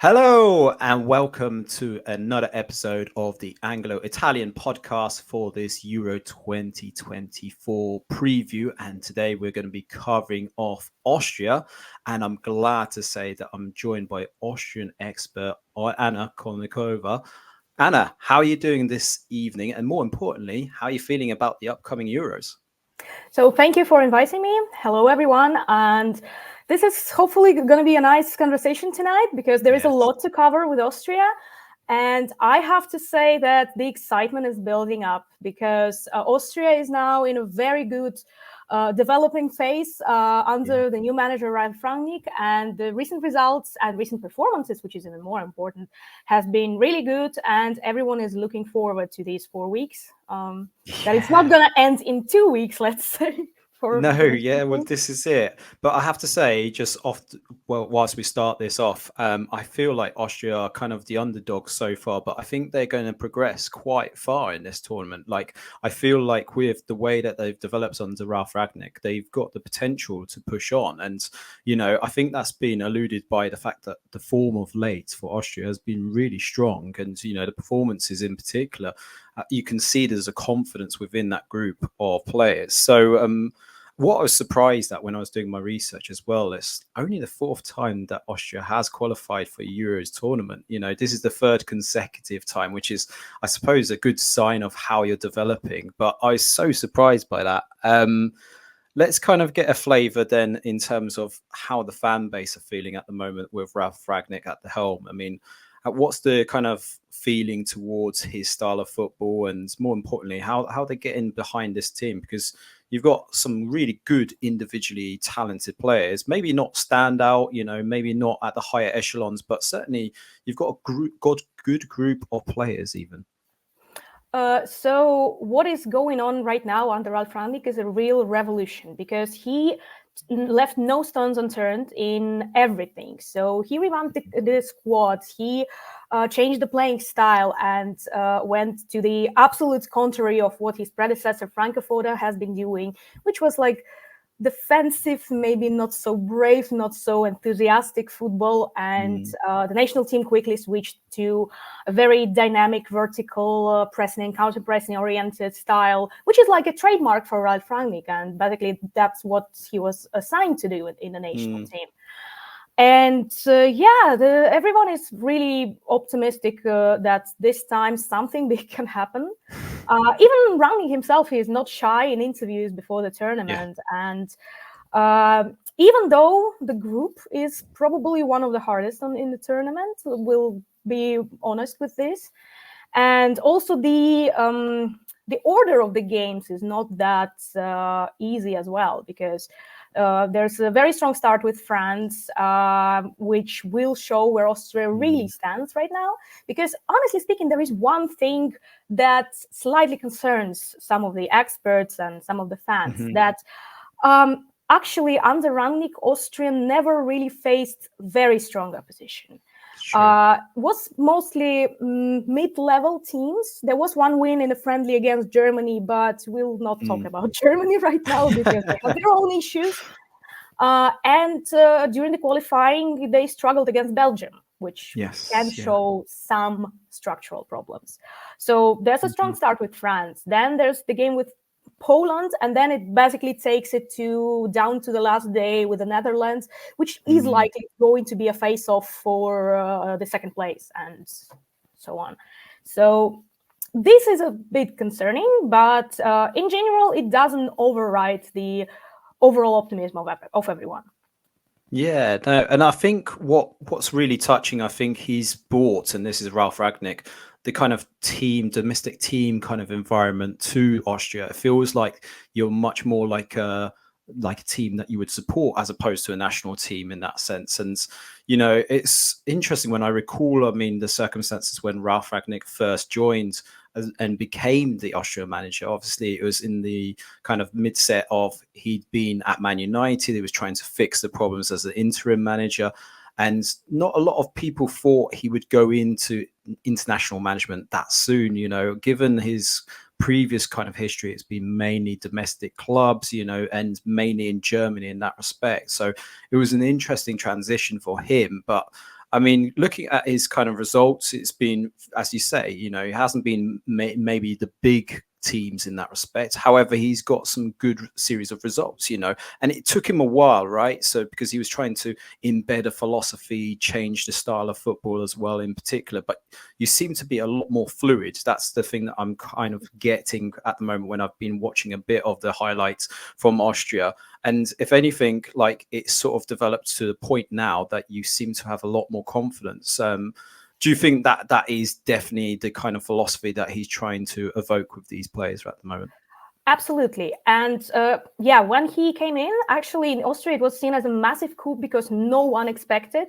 Hello and welcome to another episode of the Anglo-Italian podcast for this Euro 2024 preview. And today we're going to be covering off Austria. And I'm glad to say that I'm joined by Austrian expert Anna Konovalova. Anna, how are you doing this evening? And more importantly, how are you feeling about the upcoming Euros? So thank you for inviting me. Hello, everyone. And this is hopefully going to be a nice conversation tonight because there is a lot to cover with Austria. And I have to say that the excitement is building up because Austria is now in a very good developing phase under the new manager, Ralf Rangnick. And the recent results and recent performances, which is even more important, have been really good. And everyone is looking forward to these 4 weeks. That it's not going to end in 2 weeks, let's say. Well, this is it. But I have to say, whilst we start this off, I feel like Austria are kind of the underdogs so far, but I think they're going to progress quite far in this tournament. Like, I feel like with the way that they've developed under Ralf Rangnick, they've got the potential to push on. And, I think that's been alluded by the fact that the form of late for Austria has been really strong. And, the performances in particular, you can see there's a confidence within that group of players. So, what I was surprised at when I was doing my research as well is only the fourth time that Austria has qualified for a Euros tournament. This is the third consecutive time, which is, I suppose, a good sign of how you're developing. But I was so surprised by that. Let's kind of get a flavour then in terms of how the fan base are feeling at the moment with Ralf Rangnick at the helm. I mean, what's the kind of feeling towards his style of football, and more importantly, how they get in behind this team? Because you've got some really good individually talented players, maybe not stand out, maybe not at the higher echelons, but certainly you've got good group of players even. So what is going on right now under Ralf Rangnick is a real revolution because he left no stones unturned in everything. So he revamped the squad, he changed the playing style and went to the absolute contrary of what his predecessor Franco Foda has been doing, which was like defensive, maybe not so brave, not so enthusiastic football. And the national team quickly switched to a very dynamic, vertical pressing and counter-pressing oriented style, which is like a trademark for Ralf Rangnick. And basically, that's what he was assigned to do in the national team. And everyone is really optimistic that this time something big can happen. Even Rangnick himself, he is not shy in interviews before the tournament. Yeah. And even though the group is probably one of the hardest in the tournament, we'll be honest with this. And also the order of the games is not that easy as well, because there's a very strong start with France, which will show where Austria really stands right now. Because honestly speaking, there is one thing that slightly concerns some of the experts and some of the fans, that actually under Rangnick, Austria never really faced very strong opposition. Was mostly mid-level teams. There was one win in a friendly against Germany, but we'll not talk about Germany right now because they have their own issues. And during the qualifying, they struggled against Belgium, which can show some structural problems. So there's a strong start with France. Then there's the game with Poland, and then it basically takes it down to the last day with the Netherlands, which is likely going to be a face-off for the second place, and so on. So this is a bit concerning, but in general, it doesn't override the overall optimism of everyone. Yeah, no, and I think what's really touching, I think he's brought, and this is Ralf Rangnick, the kind of domestic team kind of environment to Austria. It feels like you're much more like a team that you would support as opposed to a national team in that sense. And, it's interesting when I recall, the circumstances when Ralf Rangnick first joined and became the Austrian manager. Obviously, it was in the kind of mid-set of he'd been at Man United. He was trying to fix the problems as an interim manager. And not a lot of people thought he would go into international management that soon, given his previous kind of history. It's been mainly domestic clubs, and mainly in Germany in that respect. So it was an interesting transition for him. But I mean, looking at his kind of results, it's been, as you say, it hasn't been maybe the big teams in that respect. However, he's got some good series of results, and it took him a while, right? So because he was trying to embed a philosophy, change the style of football as well in particular, but you seem to be a lot more fluid. That's the thing that I'm kind of getting at the moment when I've been watching a bit of the highlights from Austria. And if anything, like it's sort of developed to the point now that you seem to have a lot more confidence. Do you think that that is definitely the kind of philosophy that he's trying to evoke with these players at the moment? Absolutely. And when he came in, actually in Austria, it was seen as a massive coup because no one expected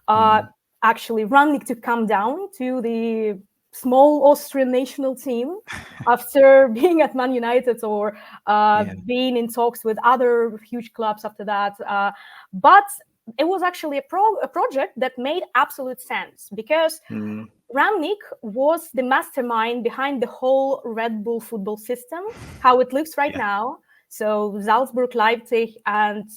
actually Rangnick to come down to the small Austrian national team after being at Man United or being in talks with other huge clubs after that. But it was actually a project that made absolute sense because Rangnick was the mastermind behind the whole Red Bull football system, how it looks right now. So Salzburg, Leipzig, and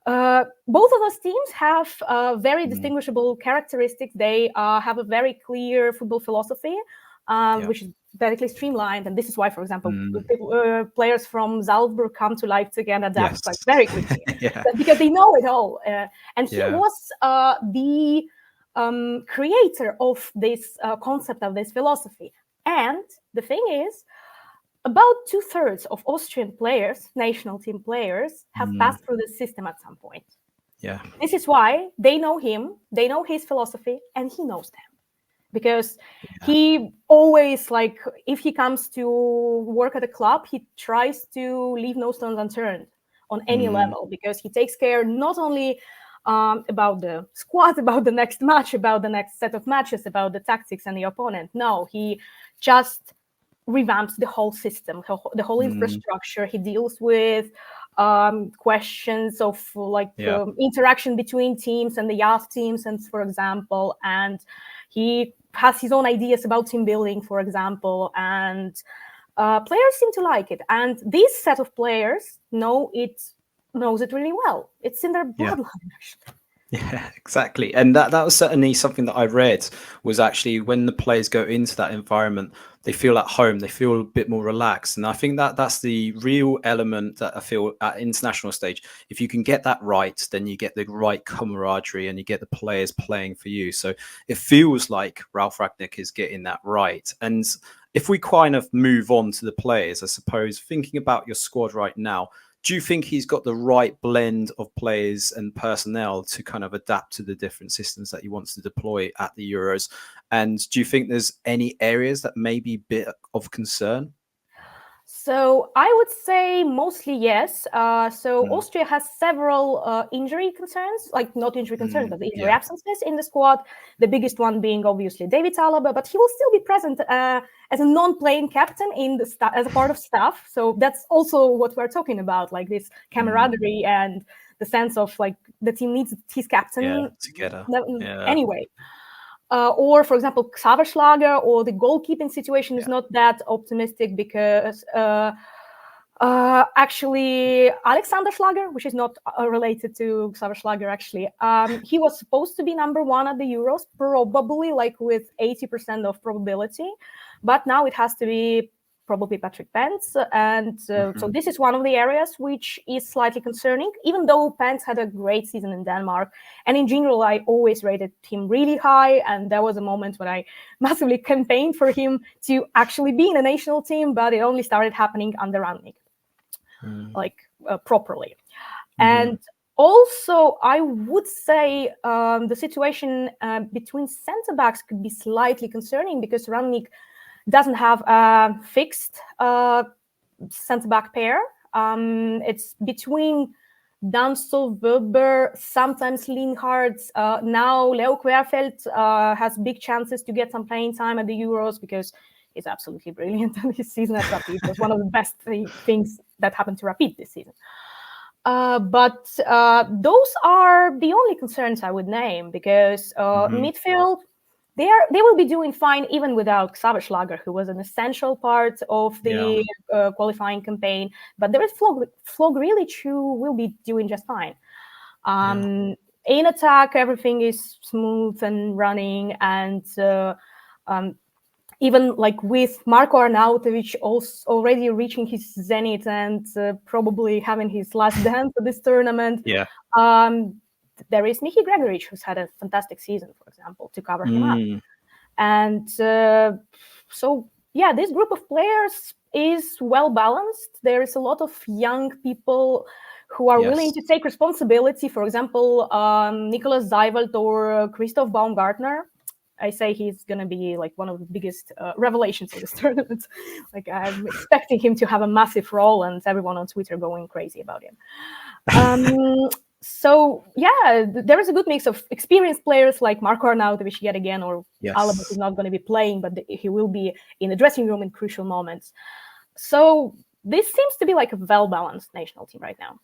both of those teams have very distinguishable characteristics. They have a very clear football philosophy, which is vertically streamlined. And this is why, for example, players from Salzburg come to Leipzig and adapt like very quickly because they know it all. And he was the creator of this concept of this philosophy. And the thing is, about 2/3 of Austrian players, national team players, have passed through the system at some point. Yeah. This is why they know him, they know his philosophy, and he knows them. Because he always, like, if he comes to work at a club, he tries to leave no stones unturned on any level, because he takes care not only about the squad, about the next match, about the next set of matches, about the tactics and the opponent. No, he just revamps the whole system, the whole infrastructure. He deals with questions of interaction between teams and the youth teams, and for example, and he has his own ideas about team building, for example, and players seem to like it. And this set of players knows it really well. It's in their bloodline, actually. Yeah, exactly. And that was certainly something that I read, was actually when the players go into that environment, they feel at home, they feel a bit more relaxed. And I think that that's the real element that I feel at international stage. If you can get that right, then you get the right camaraderie and you get the players playing for you. So it feels like Ralf Rangnick is getting that right. And if we kind of move on to the players, I suppose, thinking about your squad right now, do you think he's got the right blend of players and personnel to kind of adapt to the different systems that he wants to deploy at the Euros? And do you think there's any areas that may be a bit of concern? So I would say mostly yes. So Austria has several injury concerns, like not injury concerns, but the injury absences in the squad. The biggest one being obviously David Alaba, but he will still be present as a non-playing captain in the as a part of staff. So that's also what we're talking about, like this camaraderie and the sense of like the team needs his captain together. Anyway. Or, for example, Xaverschlager, or the goalkeeping situation is not that optimistic because actually Alexander Schlager, which is not related to Xaverschlager, actually, he was supposed to be number one at the Euros, probably like with 80% of probability, but now it has to be probably Patrick Pence. And so this is one of the areas which is slightly concerning, even though Pence had a great season in Denmark. And in general, I always rated him really high. And there was a moment when I massively campaigned for him to actually be in a national team, but it only started happening under Rangnick, properly. And also, I would say the situation between center-backs could be slightly concerning because Rangnick doesn't have a fixed center-back pair. It's between Danso, Wöber, sometimes Lienhardt. Now Leo Querfeld has big chances to get some playing time at the Euros because he's absolutely brilliant. And his season at Rapid was one of the best things that happened to Rapid this season. But those are the only concerns I would name because midfield, they will be doing fine even without Xaverschlager, who was an essential part of the qualifying campaign. But there is Flog really will be doing just fine. in attack, everything is smooth and running, and even like with Marko Arnautovic also already reaching his zenith and probably having his last dance at this tournament. Yeah. There is Mickey Gregorich, who's had a fantastic season, for example, to cover him up. And so, yeah, this group of players is well balanced. There is a lot of young people who are willing to take responsibility. For example, Nicholas Zaiwald or Christoph Baumgartner. I say he's going to be like one of the biggest revelations of this tournament. Like, I'm expecting him to have a massive role, and everyone on Twitter going crazy about him. So, yeah, there is a good mix of experienced players like Marko Arnautovic yet again, or Alaba, who's not going to be playing, but he will be in the dressing room in crucial moments. So this seems to be like a well-balanced national team right now.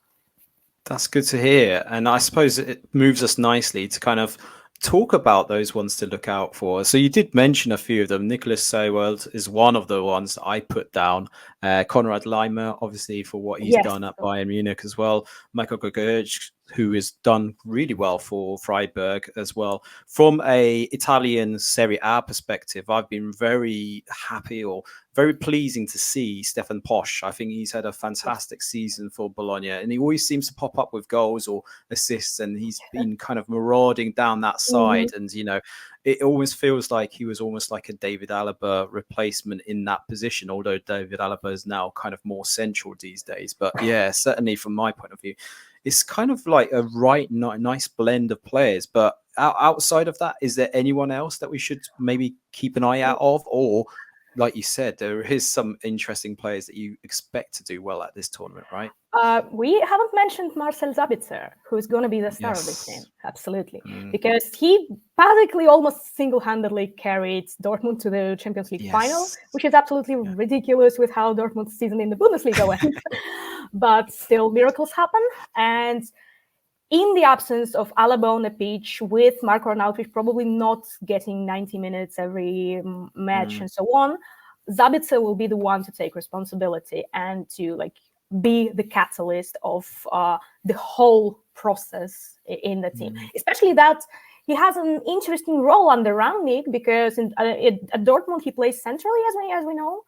That's good to hear. And I suppose it moves us nicely to kind of talk about those ones to look out for. So you did mention a few of them. Nicholas Zaiwald is one of the ones I put down. Konrad Laimer, obviously, for what he's done at Bayern Munich as well. Michael Gregorich, who has done really well for Freiburg as well. From a Italian Serie A perspective, I've been very happy or very pleasing to see Stefan Posch. I think he's had a fantastic season for Bologna, and he always seems to pop up with goals or assists, and he's been kind of marauding down that side. And, you know, it almost feels like he was almost like a David Alaba replacement in that position, although David Alaba is now kind of more central these days. But yeah, certainly from my point of view, it's kind of like a nice blend of players. But outside of that, is there anyone else that we should maybe keep an eye out of? Or, like you said, there is some interesting players that you expect to do well at this tournament, right? We haven't mentioned Marcel Sabitzer, who's going to be the star of this team. Absolutely. Because he basically almost single-handedly carried Dortmund to the Champions League final, which is absolutely ridiculous with how Dortmund's season in the Bundesliga went. But still, miracles happen. And in the absence of Alaba on the pitch, with Marko Arnautovic probably not getting 90 minutes every match and so on, Sabitzer will be the one to take responsibility and to be the catalyst of the whole process in the team. Especially that he has an interesting role under Rangnick, because at Dortmund he plays centrally, as we know.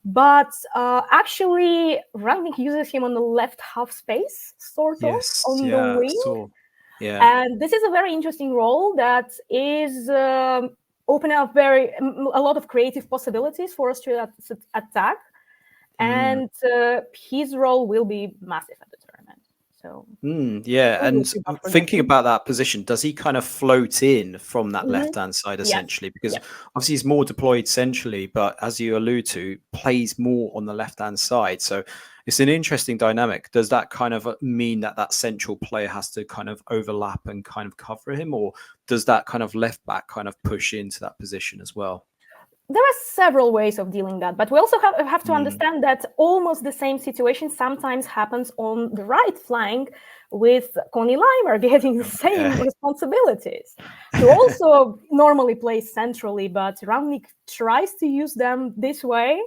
But actually, Rangnick uses him on the left half space, sort of, on the wing. And this is a very interesting role that is opening up a lot of creative possibilities for Austria's attack. And his role will be massive at the tournament. So and thinking about that position, does he kind of float in from that left-hand side essentially? Because obviously he's more deployed centrally, but as you allude to, plays more on the left-hand side. So it's an interesting dynamic. Does that kind of mean that central player has to kind of overlap and kind of cover him, or does that kind of left back kind of push into that position as well? There are several ways of dealing that, but we also have to understand that almost the same situation sometimes happens on the right flank, with Conny Laimer getting the same responsibilities. Who also normally plays centrally, but Rangnick tries to use them this way,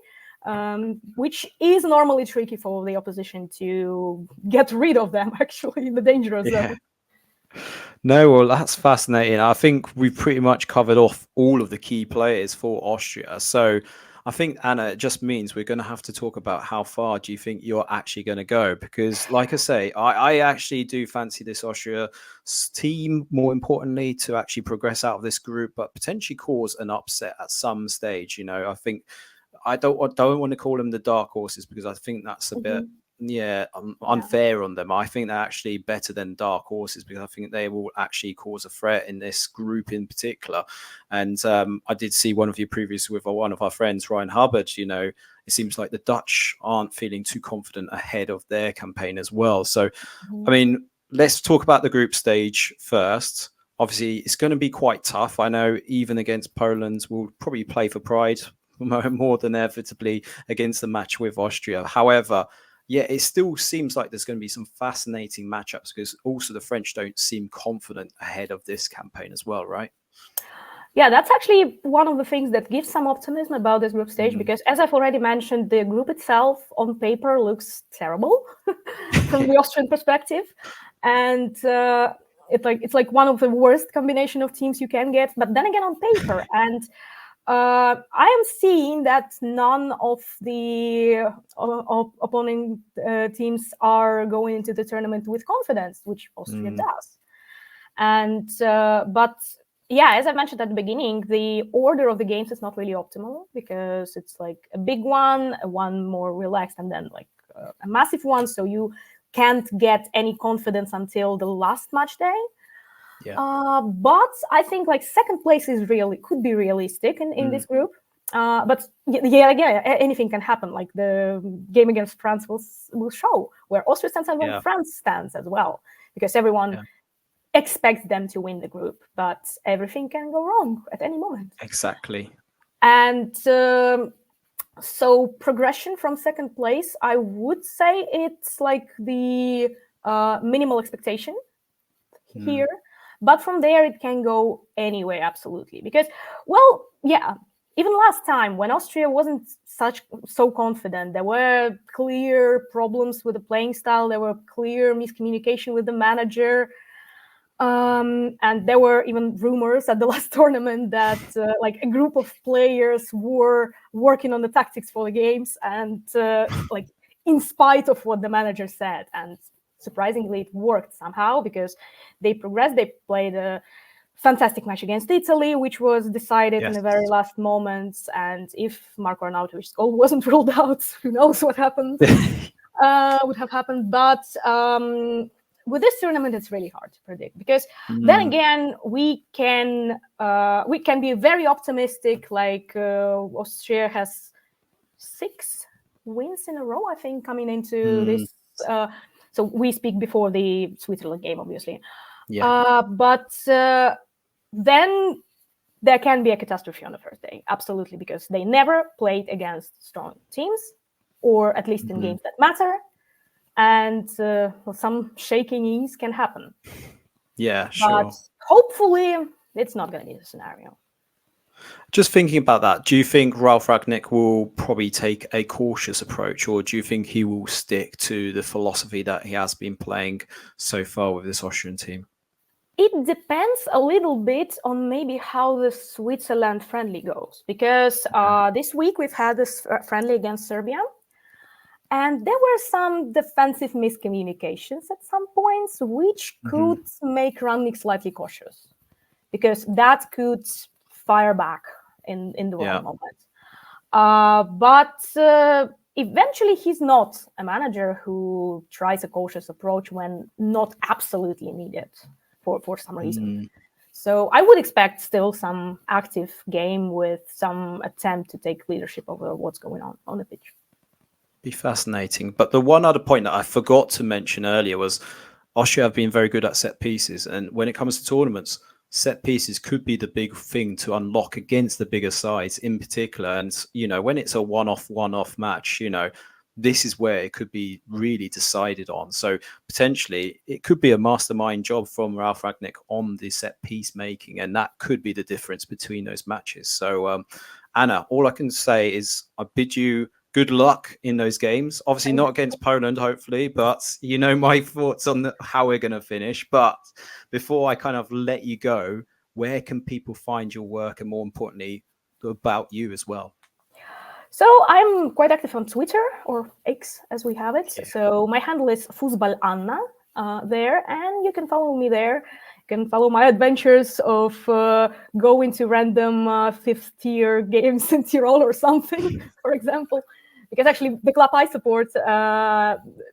which is normally tricky for the opposition to get rid of them, actually, in the dangerous zone. No, well, that's fascinating. I think we've pretty much covered off all of the key players for Austria. So I think, Anna, it just means we're going to have to talk about how far do you think you're actually going to go? Because, like I say, I actually do fancy this Austria team, more importantly, to actually progress out of this group, but potentially cause an upset at some stage. You know, I think I don't want to call them the dark horses, because I think that's a bit unfair on them. I think they're actually better than dark horses, because I think they will actually cause a threat in this group in particular. And I did see one of you previously with one of our friends, Ryan Hubbard. You know, it seems like the Dutch aren't feeling too confident ahead of their campaign as well. So, I mean, let's talk about the group stage first. Obviously, it's going to be quite tough. I know even against Poland, we'll probably play for pride more than inevitably against the match with Austria. However, it still seems like there's going to be some fascinating matchups, because also the French don't seem confident ahead of this campaign as well, right? Yeah, that's actually one of the things that gives some optimism about this group stage, because as I've already mentioned, the group itself on paper looks terrible from the Austrian perspective. And it's like one of the worst combination of teams you can get. But then again, on paper, and I am seeing that none of the opponent teams are going into the tournament with confidence, which Austria does. And but yeah, as I mentioned at the beginning, the order of the games is not really optimal because it's like a big one more relaxed, and then like a massive one. So you can't get any confidence until the last match day. Yeah. But I think like second place is could be realistic in this group. But yeah, anything can happen. Like the game against France will show where Austria stands and where France stands as well, because everyone expects them to win the group, but everything can go wrong at any moment. Exactly. And so progression from second place, I would say it's like the minimal expectation here. But from there, it can go anywhere, absolutely. Because, well, yeah, even last time when Austria wasn't so confident, there were clear problems with the playing style. There were clear miscommunication with the manager. And there were even rumors at the last tournament that like a group of players were working on the tactics for the games, and like in spite of what the manager said. And surprisingly, it worked somehow because they progressed. They played a fantastic match against Italy, which was decided in the very last moments. And if Marko Arnautovic's goal wasn't ruled out, who knows what happened? Would have happened. But with this tournament, it's really hard to predict because then again, we can be very optimistic. Like Austria has 6 wins in a row, I think, coming into this. So we speak before the Switzerland game, obviously. Yeah. But then there can be a catastrophe on the first day, absolutely, because they never played against strong teams, or at least in games that matter. And some shaky knees can happen. Yeah, sure. But hopefully, it's not going to be the scenario. Just thinking about that, do you think Ralf Rangnick will probably take a cautious approach, or do you think he will stick to the philosophy that he has been playing so far with this Austrian team? It depends a little bit on maybe how the Switzerland friendly goes, because this week we've had this friendly against Serbia. And there were some defensive miscommunications at some points, which could make Rangnick slightly cautious, because that could fire back in the wrong moment. But eventually, he's not a manager who tries a cautious approach when not absolutely needed for some reason. So I would expect still some active game with some attempt to take leadership over what's going on the pitch. Be fascinating. But the one other point that I forgot to mention earlier was Austria have been very good at set pieces, and when it comes to tournaments, set pieces could be the big thing to unlock against the bigger sides in particular. And when it's a one-off match, this is where it could be really decided on. So potentially it could be a mastermind job from Ralf Rangnick on the set piece making, and that could be the difference between those matches. So Anna, all I can say is I bid you good luck in those games. Obviously not against Poland, hopefully, but my thoughts on how we're going to finish. But before I kind of let you go, where can people find your work, and more importantly, about you as well? So I'm quite active on Twitter, or X as we have it. Yeah. So my handle is Fußball Anna there, and you can follow me there. You can follow my adventures of going to random fifth tier games in Tyrol or something, for example. Because actually the club I support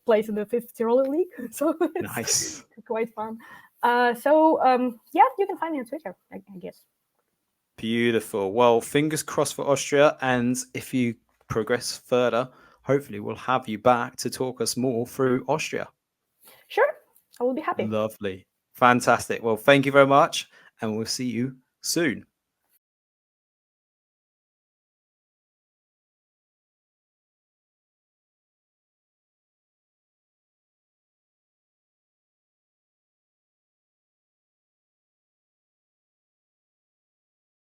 plays in the 5th Tyrol League. So it's nice. Quite fun. Yeah, you can find me on Twitter, I guess. Beautiful. Well, fingers crossed for Austria. And if you progress further, hopefully we'll have you back to talk us more through Austria. Sure. I will be happy. Lovely. Fantastic. Well, thank you very much. And we'll see you soon.